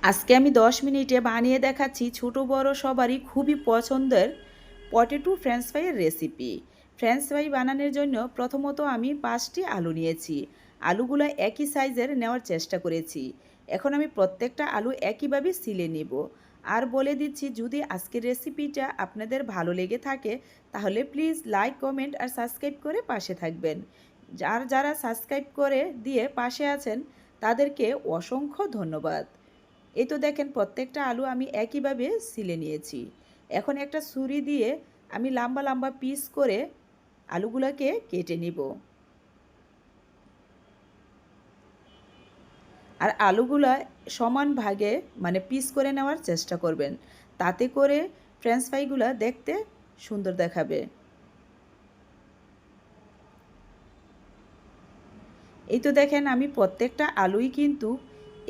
আজকে আমি 10 মিনিটে বানিয়ে দেখাচ্ছি ছোট বড় সবারই খুবই পছন্দের পটেটো ফ্রেঞ্চ ফ্রাইয়ের রেসিপি। ফ্রেঞ্চ ফ্রাই বানানোর জন্য প্রথমত আমি 5টি আলু নিয়েছি। আলুগুলো একই সাইজের নেওয়ার চেষ্টা করেছি। এখন আমি প্রত্যেকটা আলু একইভাবে ছিলে নিব। আর বলে দিচ্ছি, যদি আজকের রেসিপিটা আপনাদের ভালো লেগে থাকে তাহলে প্লিজ লাইক, কমেন্ট আর সাবস্ক্রাইব করে পাশে থাকবেন। যারা সাবস্ক্রাইব করে দিয়ে পাশে আছেন তাদেরকে অসংখ্য ধন্যবাদ। এই তো দেখেন, প্রত্যেকটা আলু আমি একইভাবে ছিলে নিয়েছি। এখন একটা ছুরি দিয়ে আমি লম্বা লম্বা পিস করে আলুগুলোকে কেটে নিব। আর আলুগুলো সমান ভাগে মানে পিস করে নেওয়ার চেষ্টা করবেন, তাতে করে ফ্রেঞ্চ ফ্রাইগুলো দেখতে সুন্দর দেখাবে। এই তো দেখেন, আমি প্রত্যেকটা আলুই কিন্তু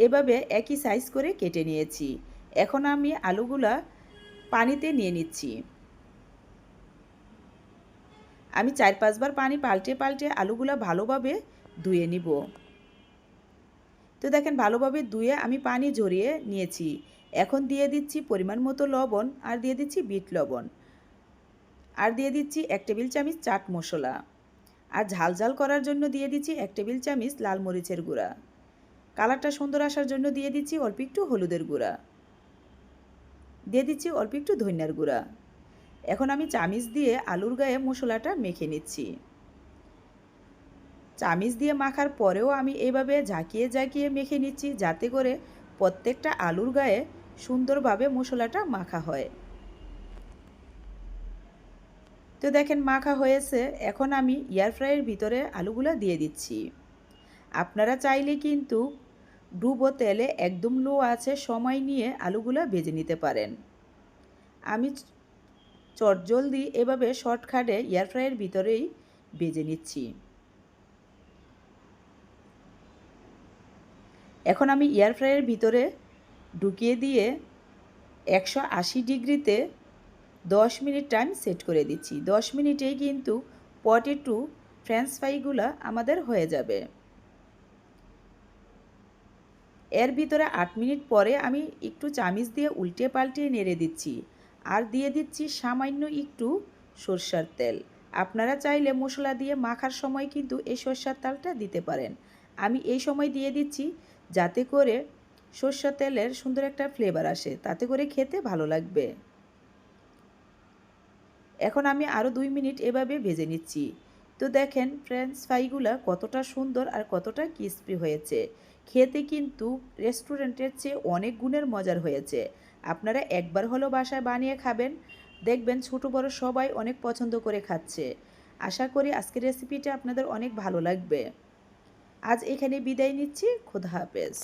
এভাবে একই সাইজ করে কেটে নিয়েছি। এখন আমি আলুগুলা পানিতে নিয়ে নিচ্ছি। আমি 4-5 বার পানি পাল্টে পাল্টে আলুগুলো ভালোভাবে ধুয়ে নিব। তো দেখেন, ভালোভাবে ধুয়ে আমি পানি ঝরিয়ে নিয়েছি। এখন দিয়ে দিচ্ছি পরিমাণ মতো লবণ, আর দিয়ে দিচ্ছি বিট লবণ, আর দিয়ে দিচ্ছি 1 টেবিল চামচ চাট মশলা, আর ঝাল ঝাল করার জন্য দিয়ে দিচ্ছি 1 টেবিল চামচ লাল মরিচের গুঁড়া। কালারটা সুন্দর আসার জন্য দিয়ে দিচ্ছি অল্প একটু হলুদের গুঁড়া, দিয়ে দিচ্ছি অল্প একটু ধনিয়ার গুঁড়া। এখন আমি চামচ দিয়ে আলুর গায়ে মশলাটা মেখে নিচ্ছি। চামচ দিয়ে মাখার পরেও আমি এইভাবে ঝাঁকিয়ে ঝাঁকিয়ে মেখে নিচ্ছি, যাতে করে প্রত্যেকটা আলুর গায়ে সুন্দরভাবে মশলাটা মাখা হয়। তো দেখেন, মাখা হয়েছে। এখন আমি এয়ার ফ্রাইয়ের ভিতরে আলুগুলো দিয়ে দিচ্ছি। আপনারা চাইলে কিন্তু ডুবো তেলে একদম লো আছে সময় নিয়ে আলুগুলো ভেজে নিতে পারেন। আমি চটজলদি এভাবে শর্টকাটে এয়ার ফ্রাইয়ের ভিতরেই ভেজে নিচ্ছি। এখন আমি এয়ার ফ্রাইয়ের ভিতরে ঢুকিয়ে দিয়ে 180 ডিগ্রিতে 10 মিনিট টাইম সেট করে দিচ্ছি। 10 মিনিটেই কিন্তু পটেটো ফ্রেঞ্চ ফ্রাইগুলো আমাদের হয়ে যাবে। এর ভিতরে 8 মিনিট পরে আমি একটু চামচ দিয়ে উল্টে পাল্টে নেড়ে দিচ্ছি, আর দিয়ে দিচ্ছি সামান্য একটু সরষের তেল। আপনারা চাইলে মশলা দিয়ে মাখার সময় কিন্তু এই সরষের তেলটা দিতে পারেন। আমি এই সময় দিয়ে দিচ্ছি যাতে করে সরষের তেলের সুন্দর একটা ফ্লেভার আসে, তাতে করে খেতে ভালো লাগবে। এখন আমি আরও 2 মিনিট এভাবে ভেজে নিচ্ছি। তো দেখেন, ফ্রেঞ্চ ফ্রাইগুলো কতটা সুন্দর আর কতটা ক্রিস্পি হয়েছে। খেতে কিন্তু রেস্টুরেন্টের চেয়ে অনেক গুণের মজার হয়েছে। আপনারা একবার হলেও বাসায় বানিয়ে খাবেন, দেখবেন ছোটো বড় সবাই অনেক পছন্দ করে খাচ্ছে। আশা করি আজকের রেসিপিটা আপনাদের অনেক ভালো লাগবে। আজ এখানে বিদায় নিচ্ছি। খোদা হাফেজ।